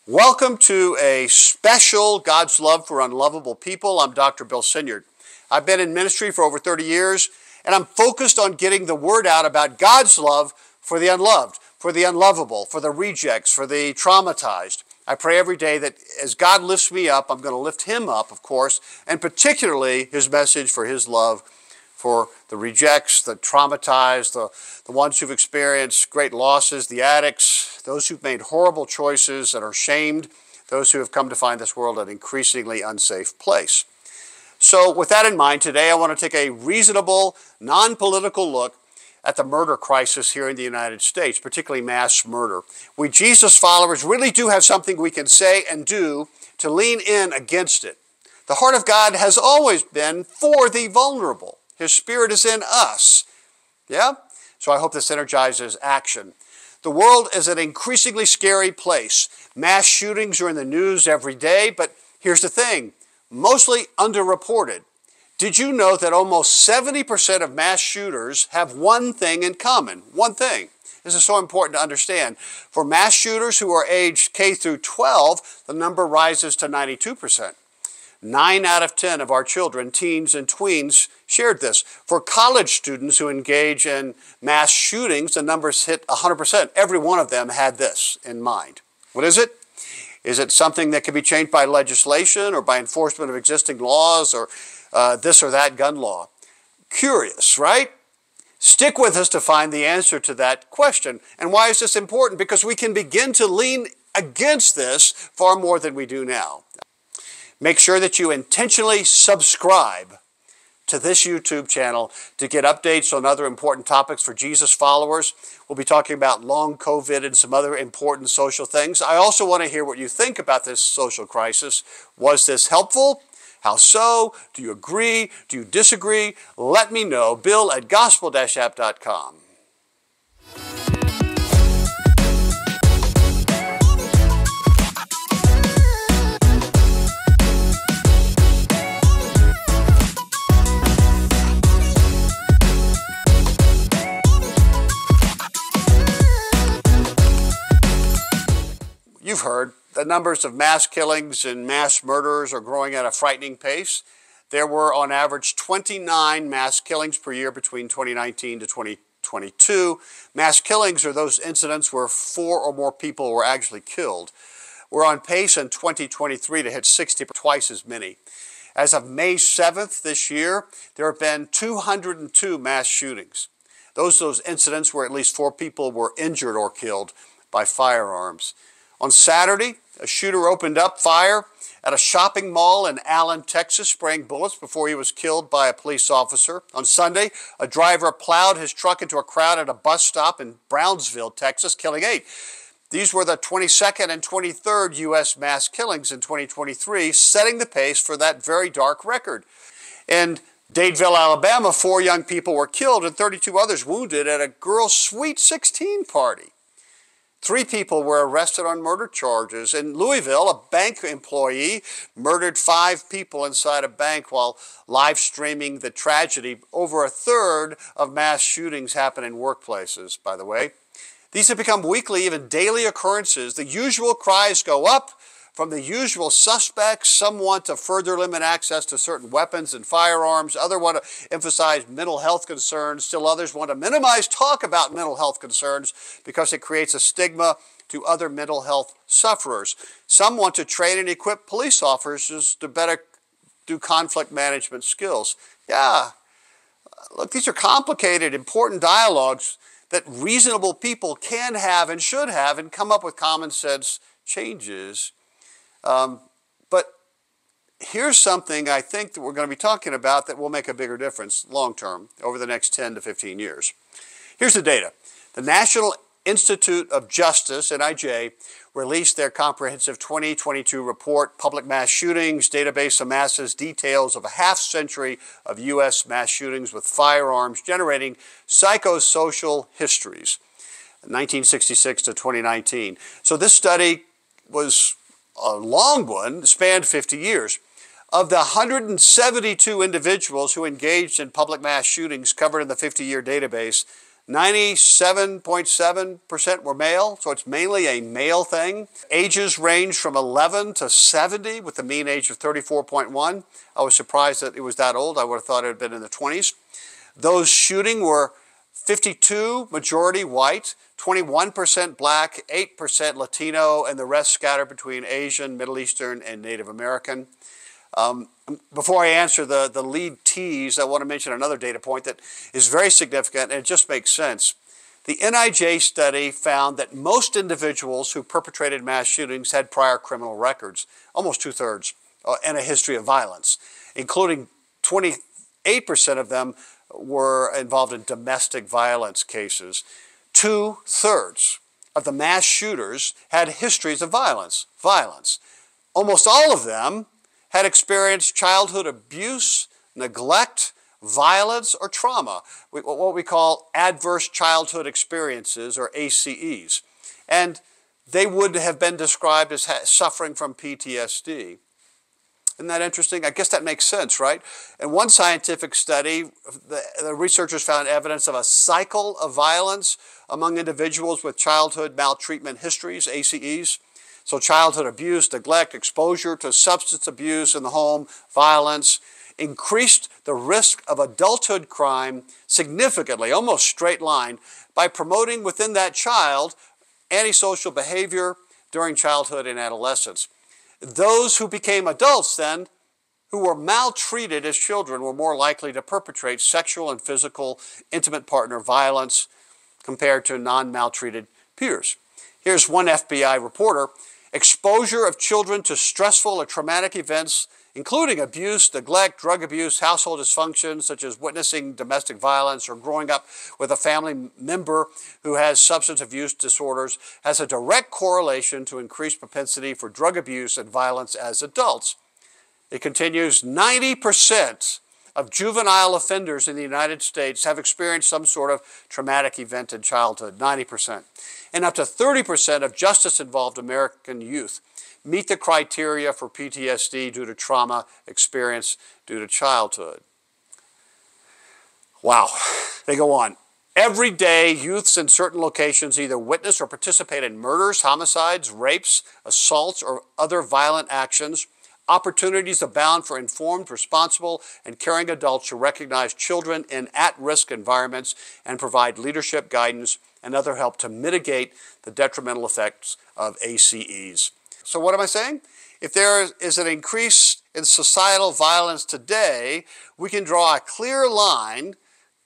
Welcome to a special God's Love for Unlovable People. I'm Dr. Bill Sinyard. I've been in ministry for over 30 years, and I'm focused on getting the word out about God's love for the unloved, for the unlovable, for the rejects, for the traumatized. I pray every day that as God lifts me up, I'm going to lift Him up, of course, and particularly His message for His love for the rejects, the traumatized, the ones who've experienced great losses, the addicts, those who've made horrible choices and are shamed, those who have come to find this world an increasingly unsafe place. So with that in mind, today I want to take a reasonable, non-political look at the murder crisis here in the United States, particularly mass murder. We Jesus followers really do have something we can say and do to lean in against it. The heart of God has always been for the vulnerable. His Spirit is in us. Yeah? So I hope this energizes action. The world is an increasingly scary place. Mass shootings are in the news every day, but here's the thing, mostly underreported. Did you know that almost 70% of mass shooters have one thing in common? One thing. This is so important to understand. For mass shooters who are aged K through 12, the number rises to 92%. 9 out of 10 of our children, teens and tweens, shared this. For college students who engage in mass shootings, the numbers hit 100%. Every one of them had this in mind. What is it? Is it something that can be changed by legislation or by enforcement of existing laws or this or that gun law? Curious, right? Stick with us to find the answer to that question. And why is this important? Because we can begin to lean against this far more than we do now. Make sure that you intentionally subscribe to this YouTube channel to get updates on other important topics for Jesus followers. We'll be talking about long COVID and some other important social things. I also want to hear what you think about this social crisis. Was this helpful? How so? Do you agree? Do you disagree? Let me know. Bill at gospel-app.com. You've heard the numbers of mass killings and mass murders are growing at a frightening pace. There were on average 29 mass killings per year between 2019 to 2022. Mass killings are those incidents where 4 or more people were actually killed. We're on pace in 2023 to hit 60, twice as many. As of May 7th this year, there have been 202 mass shootings. Those incidents where at least 4 people were injured or killed by firearms. On Saturday, a shooter opened up fire at a shopping mall in Allen, Texas, spraying bullets before he was killed by a police officer. On Sunday, a driver plowed his truck into a crowd at a bus stop in Brownsville, Texas, killing 8. These were the 22nd and 23rd U.S. mass killings in 2023, setting the pace for that very dark record. In Dadeville, Alabama, 4 young people were killed and 32 others wounded at a girls' Sweet 16 party. 3 people were arrested on murder charges. In Louisville, a bank employee murdered 5 people inside a bank while live streaming the tragedy. Over a third of mass shootings happen in workplaces, by the way. These have become weekly, even daily occurrences. The usual cries go up from the usual suspects. Some want to further limit access to certain weapons and firearms. Others want to emphasize mental health concerns. Still others want to minimize talk about mental health concerns because it creates a stigma to other mental health sufferers. Some want to train and equip police officers to better do conflict management skills. Yeah, look, these are complicated, important dialogues that reasonable people can have and should have and come up with common sense changes. But here's something I think that we're going to be talking about that will make a bigger difference long term over the next 10 to 15 years. Here's the data. The National Institute of Justice, NIJ, released their comprehensive 2022 report, Public Mass Shootings, Database amasses details of a half-century of U.S. mass shootings with firearms, generating psychosocial histories, 1966 to 2019. So this study was a long one, spanned 50 years. Of the 172 individuals who engaged in public mass shootings covered in the 50-year database, 97.7% were male, so it's mainly a male thing. Ages range from 11 to 70 with the mean age of 34.1. I was surprised that it was that old. I would have thought it had been in the 20s. Those shooting were 52 majority white, 21% black, 8% Latino, and the rest scattered between Asian, Middle Eastern, and Native American. Before I answer the lead tease, I want to mention another data point that is very significant, and it just makes sense. The NIJ study found that most individuals who perpetrated mass shootings had prior criminal records, almost two-thirds, and a history of violence, including 28% of them were involved in domestic violence cases. Two-thirds of the mass shooters had histories of violence. Almost all of them had experienced childhood abuse, neglect, violence, or trauma, what we call adverse childhood experiences, or ACEs. And they would have been described as suffering from PTSD. Isn't that interesting? I guess that makes sense, right? In one scientific study, the researchers found evidence of a cycle of violence among individuals with childhood maltreatment histories, ACEs. So childhood abuse, neglect, exposure to substance abuse in the home, violence, increased the risk of adulthood crime significantly, almost straight line, by promoting within that child antisocial behavior during childhood and adolescence. Those who became adults then, who were maltreated as children, were more likely to perpetrate sexual and physical intimate partner violence compared to non-maltreated peers. Here's one FBI reporter. Exposure of children to stressful or traumatic events, including abuse, neglect, drug abuse, household dysfunction, such as witnessing domestic violence or growing up with a family member who has substance abuse disorders, has a direct correlation to increased propensity for drug abuse and violence as adults. It continues, 90% of juvenile offenders in the United States have experienced some sort of traumatic event in childhood, 90%. And up to 30% of justice-involved American youth meet the criteria for PTSD due to trauma experienced due to childhood. Wow, they go on. Every day, youths in certain locations either witness or participate in murders, homicides, rapes, assaults, or other violent actions. Opportunities abound for informed, responsible, and caring adults to recognize children in at-risk environments and provide leadership, guidance, and other help to mitigate the detrimental effects of ACEs. So what am I saying? If there is an increase in societal violence today, we can draw a clear line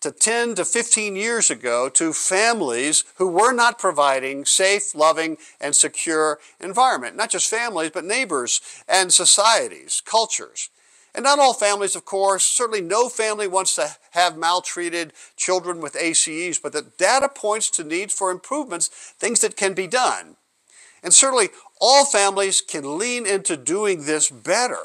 to 10 to 15 years ago to families who were not providing safe, loving, and secure environment. Not just families, but neighbors and societies, cultures. And not all families, of course, certainly no family wants to have maltreated children with ACEs, but the data points to needs for improvements, things that can be done. And certainly all families can lean into doing this better.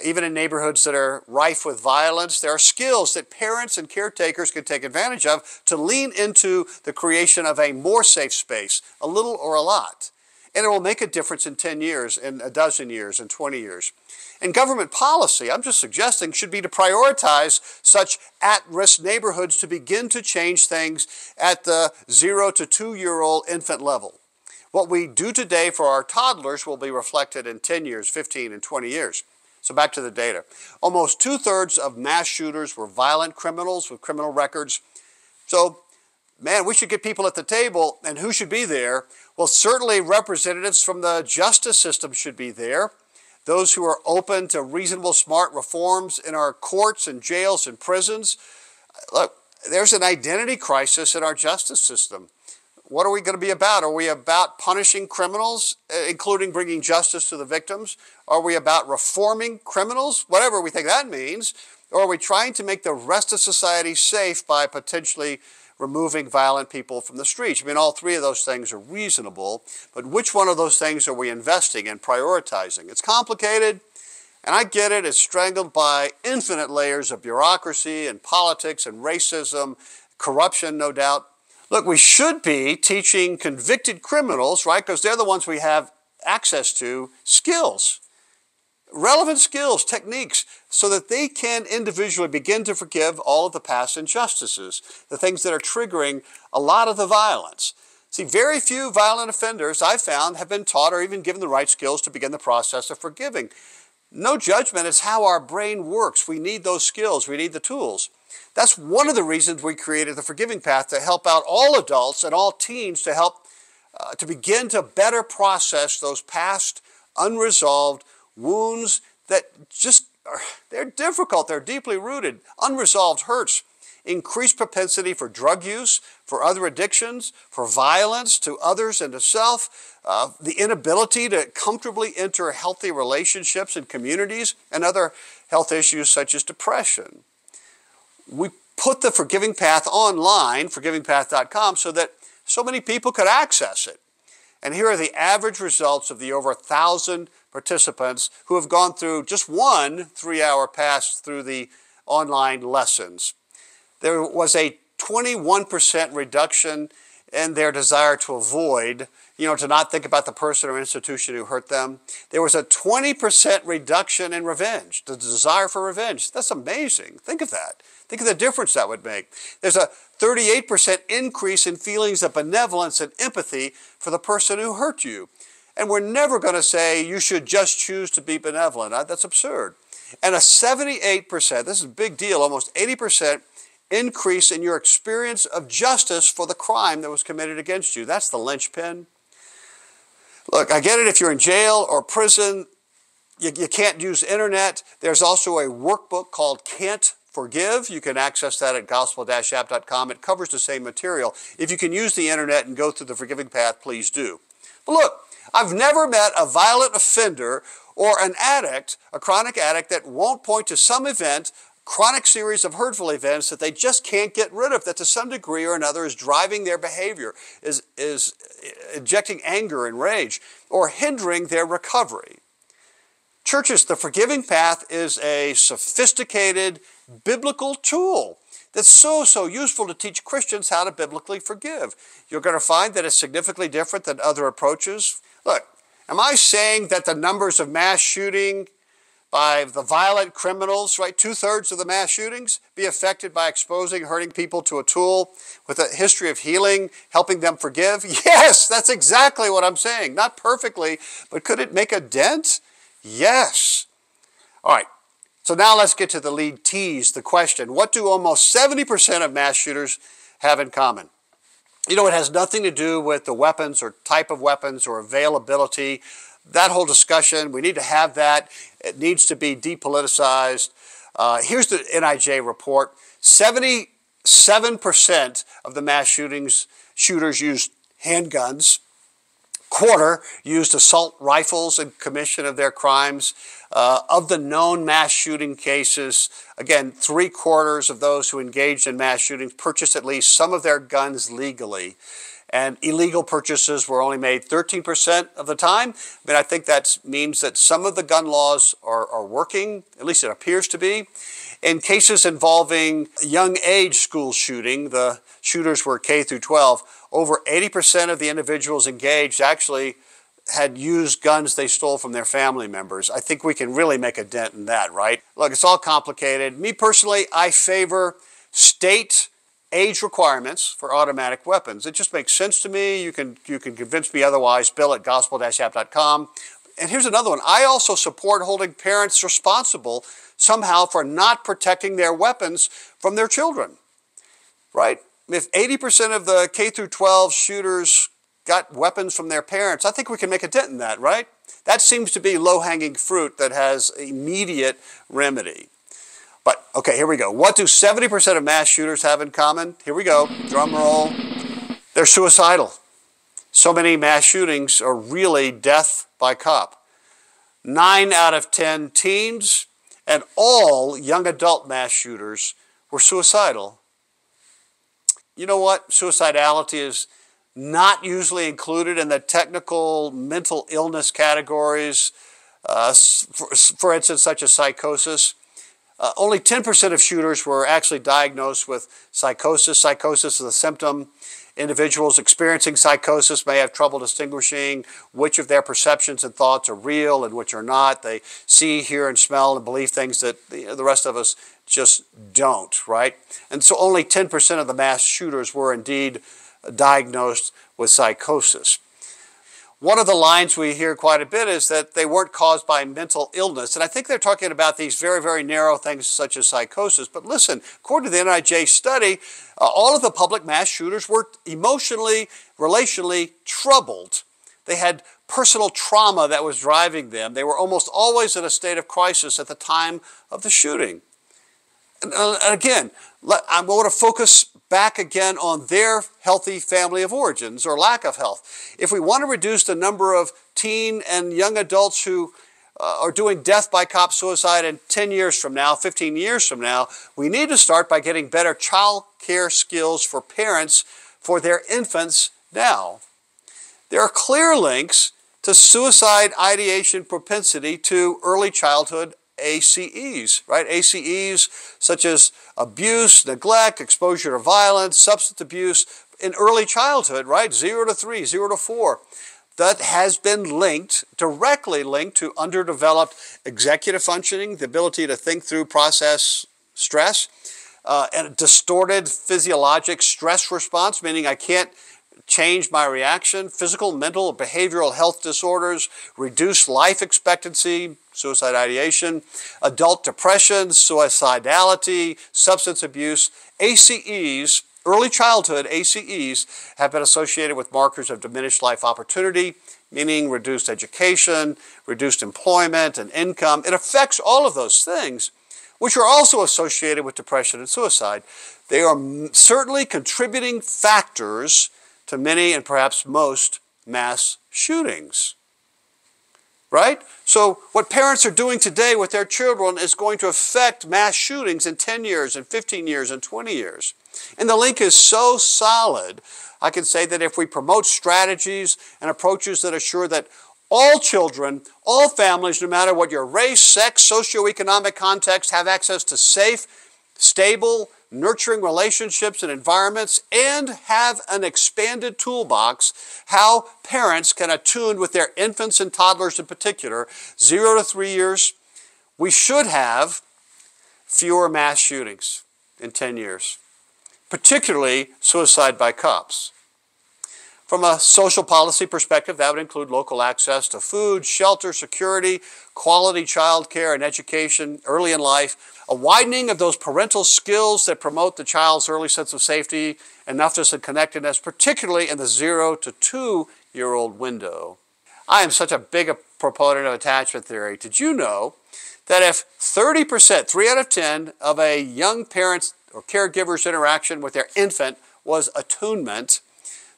Even in neighborhoods that are rife with violence, there are skills that parents and caretakers can take advantage of to lean into the creation of a more safe space, a little or a lot. And it will make a difference in 10 years, in a dozen years, in 20 years. And government policy, I'm just suggesting, should be to prioritize such at-risk neighborhoods to begin to change things at the 0 to 2-year-old infant level. What we do today for our toddlers will be reflected in 10 years, 15, and 20 years. So back to the data. Almost two-thirds of mass shooters were violent criminals with criminal records. So, man, we should get people at the table, and who should be there? Well, certainly representatives from the justice system should be there. Those who are open to reasonable, smart reforms in our courts and jails and prisons. Look, there's an identity crisis in our justice system. What are we going to be about? Are we about punishing criminals, including bringing justice to the victims? Are we about reforming criminals, whatever we think that means? Or are we trying to make the rest of society safe by potentially removing violent people from the streets? I mean, all three of those things are reasonable, but which one of those things are we investing in, prioritizing? It's complicated, and I get it. It's strangled by infinite layers of bureaucracy and politics and racism, corruption, no doubt. Look, we should be teaching convicted criminals, right, because they're the ones we have access to, skills. relevant skills, techniques, so that they can individually begin to forgive all of the past injustices, the things that are triggering a lot of the violence. See, very few violent offenders I've found have been taught or even given the right skills to begin the process of forgiving. No judgment, it's how our brain works. We need those skills, we need the tools. That's one of the reasons we created the Forgiving Path, to help out all adults and all teens to help to begin to better process those past unresolved wounds that just they're difficult, they're deeply rooted, unresolved hurts, increased propensity for drug use, for other addictions, for violence to others and to self, the inability to comfortably enter healthy relationships and communities, and other health issues such as depression. We put the Forgiving Path online, forgivingpath.com, so that so many people could access it. And here are the average results of the over 1,000 participants who have gone through just one 3-hour pass through the online lessons. There was a 21% reduction in their desire to avoid, to not think about the person or institution who hurt them. There was a 20% reduction in revenge, the desire for revenge. That's amazing. Think of that. Think of the difference that would make. There's a 38% increase in feelings of benevolence and empathy for the person who hurt you. And we're never going to say you should just choose to be benevolent. That's absurd. And a 78%, this is a big deal, almost 80% increase in your experience of justice for the crime that was committed against you. That's the linchpin. Look, I get it if you're in jail or prison, you can't use internet. There's also a workbook called Can't Forgive. You can access that at gospel-app.com. It covers the same material. If you can use the internet and go through the Forgiving Path, please do. But look, I've never met a violent offender or an addict, a chronic addict, that won't point to some event, chronic series of hurtful events that they just can't get rid of, that to some degree or another is driving their behavior, is injecting anger and rage, or hindering their recovery. Churches, the Forgiving Path is a sophisticated biblical tool that's so useful to teach Christians how to biblically forgive. You're going to find that it's significantly different than other approaches. Look, am I saying that the numbers of mass shooting by the violent criminals, right, 2/3 of the mass shootings, be affected by exposing, hurting people to a tool with a history of healing, helping them forgive? Yes, that's exactly what I'm saying. Not perfectly, but could it make a dent? Yes. All right. So now let's get to the lead tease, the question. What do almost 70% of mass shooters have in common? It has nothing to do with the weapons or type of weapons or availability. That whole discussion, we need to have that. It needs to be depoliticized. Here's the NIJ report. 77% of the mass shooters used handguns. Quarter used assault rifles in commission of their crimes. Of the known mass shooting cases, again, 3/4 of those who engaged in mass shootings purchased at least some of their guns legally. And illegal purchases were only made 13% of the time. I think that means that some of the gun laws are working, at least it appears to be. In cases involving young age school shooting, the shooters were K through 12, over 80% of the individuals engaged actually had used guns they stole from their family members. I think we can really make a dent in that, right? Look, it's all complicated. Me personally, I favor state age requirements for automatic weapons. It just makes sense to me. You can convince me otherwise. Bill at gospel-app.com. And here's another one. I also support holding parents responsible somehow for not protecting their weapons from their children, right? If 80% of the K through 12 shooters got weapons from their parents, I think we can make a dent in that, right? That seems to be low-hanging fruit that has immediate remedy. But, okay, here we go. What do 70% of mass shooters have in common? Here we go. Drum roll. They're suicidal. So many mass shootings are really death by cop. 9 out of 10 teens and all young adult mass shooters were suicidal. You know what? Suicidality is not usually included in the technical mental illness categories, for instance, such as psychosis. Only 10% of shooters were actually diagnosed with psychosis. Psychosis is a symptom. Individuals experiencing psychosis may have trouble distinguishing which of their perceptions and thoughts are real and which are not. They see, hear, and smell and believe things that the rest of us just don't, right? And so only 10% of the mass shooters were indeed diagnosed with psychosis. One of the lines we hear quite a bit is that they weren't caused by mental illness. And I think they're talking about these very, very narrow things such as psychosis. But listen, according to the NIJ study, all of the public mass shooters were emotionally, relationally troubled. They had personal trauma that was driving them. They were almost always in a state of crisis at the time of the shooting. And again, I want to focus back again on their healthy family of origins or lack of health. If we want to reduce the number of teen and young adults who are doing death by cop suicide in 10 years from now, 15 years from now, we need to start by getting better child care skills for parents for their infants now. There are clear links to suicide ideation propensity to early childhood ACEs, right? ACEs such as abuse, neglect, exposure to violence, substance abuse in early childhood, right? 0 to 3, 0 to 4. That has been linked, directly linked to underdeveloped executive functioning, the ability to think through, process stress, and a distorted physiologic stress response, meaning I can't change my reaction, physical, mental, behavioral health disorders, reduced life expectancy, suicide ideation, adult depression, suicidality, substance abuse. ACEs, early childhood ACEs, have been associated with markers of diminished life opportunity, meaning reduced education, reduced employment and income. It affects all of those things, which are also associated with depression and suicide. They are certainly contributing factors to many and perhaps most mass shootings. Right? So what parents are doing today with their children is going to affect mass shootings in 10 years, and 15 years, and 20 years. And the link is so solid, I can say that if we promote strategies and approaches that assure that all children, all families, no matter what your race, sex, socioeconomic context, have access to safe, stable, nurturing relationships and environments, and have an expanded toolbox how parents can attune with their infants and toddlers in particular, 0 to 3 years, we should have fewer mass shootings in 10 years, particularly suicide by cops. From a social policy perspective, that would include local access to food, shelter, security, quality child care and education early in life, a widening of those parental skills that promote the child's early sense of safety, enoughness, and connectedness, particularly in the 0 to 2-year-old window. I am such a big proponent of attachment theory. Did you know that if 30%, 3 out of 10, of a young parent's or caregiver's interaction with their infant was attunement,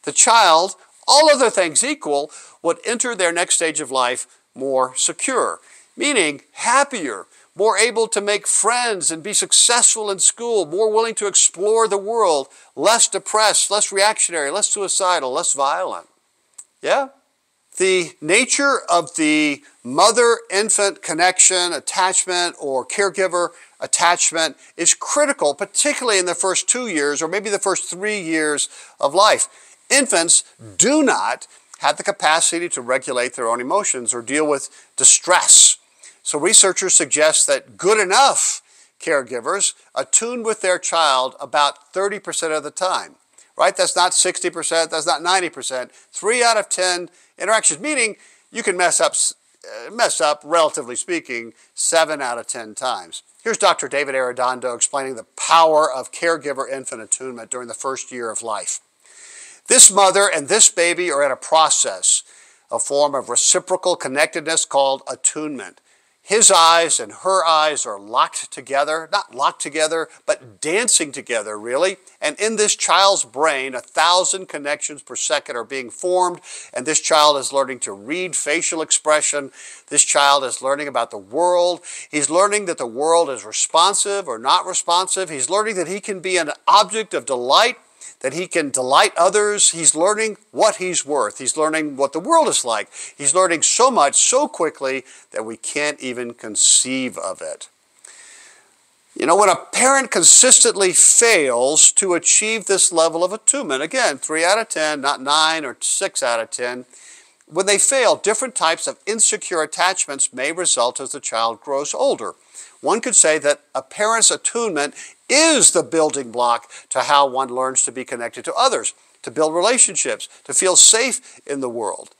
the child, all other things equal, would enter their next stage of life more secure, meaning happier, more able to make friends and be successful in school, more willing to explore the world, less depressed, less reactionary, less suicidal, less violent. Yeah? The nature of the mother-infant connection, attachment, or caregiver attachment is critical, particularly in the first 2 years or maybe the first 3 years of life. Infants do not have the capacity to regulate their own emotions or deal with distress. So researchers suggest that good enough caregivers attune with their child about 30% of the time. Right? That's not 60%, that's not 90%. 3 out of 10 interactions, meaning you can mess up, relatively speaking, 7 out of 10 times. Here's Dr. David Arredondo explaining the power of caregiver-infant attunement during the first year of life. This mother and this baby are in a process, a form of reciprocal connectedness called attunement. His eyes and her eyes are locked together, not locked together, but dancing together, really. And in this child's brain, 1,000 connections per second are being formed, and this child is learning to read facial expression. This child is learning about the world. He's learning that the world is responsive or not responsive. He's learning that he can be an object of delight, that he can delight others. He's learning what he's worth. He's learning what the world is like. He's learning so much so quickly that we can't even conceive of it. You know, when a parent consistently fails to achieve this level of attunement, again, 3 out of 10, not 9 or 6 out of 10, when they fail, different types of insecure attachments may result as the child grows older. One could say that a parent's attunement is the building block to how one learns to be connected to others, to build relationships, to feel safe in the world.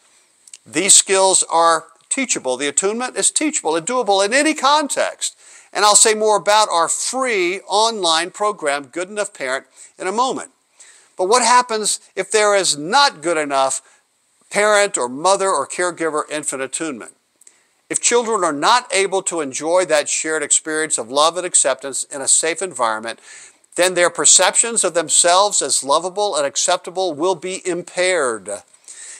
These skills are teachable. The attunement is teachable and doable in any context. And I'll say more about our free online program, Good Enough Parent, in a moment. But what happens if there is not good enough parent or mother or caregiver infant attunement? If children are not able to enjoy that shared experience of love and acceptance in a safe environment, then their perceptions of themselves as lovable and acceptable will be impaired.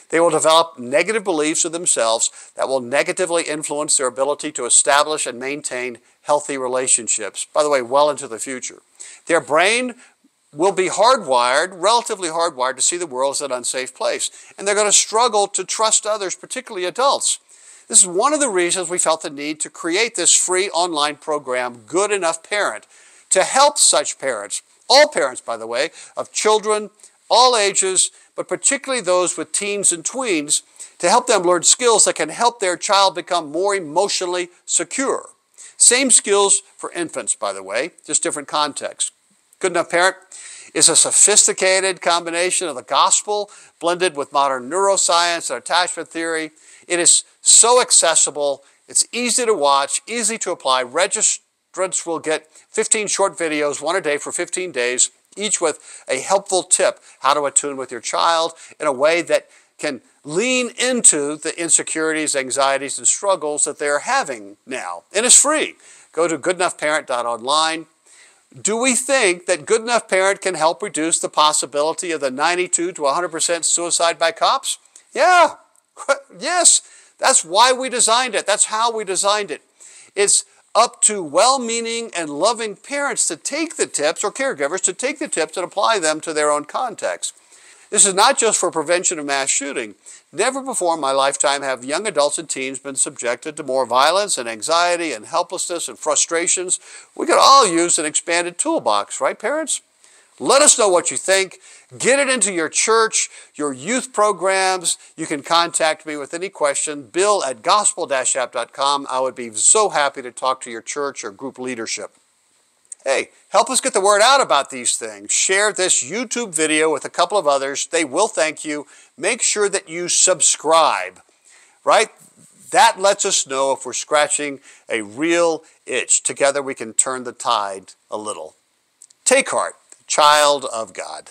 They will develop negative beliefs of themselves that will negatively influence their ability to establish and maintain healthy relationships, by the way, well into the future. Their brain will be hardwired, relatively hardwired, to see the world as an unsafe place. And they're going to struggle to trust others, particularly adults. This is one of the reasons we felt the need to create this free online program, Good Enough Parent, to help such parents, all parents, by the way, of children, all ages, but particularly those with teens and tweens, to help them learn skills that can help their child become more emotionally secure. Same skills for infants, by the way, just different contexts. Good Enough Parent is a sophisticated combination of the gospel blended with modern neuroscience and attachment theory. It is so accessible, it's easy to watch, easy to apply. Registrants will get 15 short videos, one a day for 15 days, each with a helpful tip how to attune with your child in a way that can lean into the insecurities, anxieties, and struggles that they're having now. And it's free. Go to goodenoughparent.online. Do we think that Good Enough Parent can help reduce the possibility of the 92 to 100% suicide by cops? Yeah. Yes. That's why we designed it. That's how we designed it. It's up to well-meaning and loving parents to take the tips, or caregivers to take the tips and apply them to their own context. This is not just for prevention of mass shooting. Never before in my lifetime have young adults and teens been subjected to more violence and anxiety and helplessness and frustrations. We could all use an expanded toolbox, right, parents? Let us know what you think. Get it into your church, your youth programs. You can contact me with any question, bill@gospel-app.com. I would be so happy to talk to your church or group leadership. Hey, help us get the word out about these things. Share this YouTube video with a couple of others. They will thank you. Make sure that you subscribe, right? That lets us know if we're scratching a real itch. Together we can turn the tide a little. Take heart, child of God.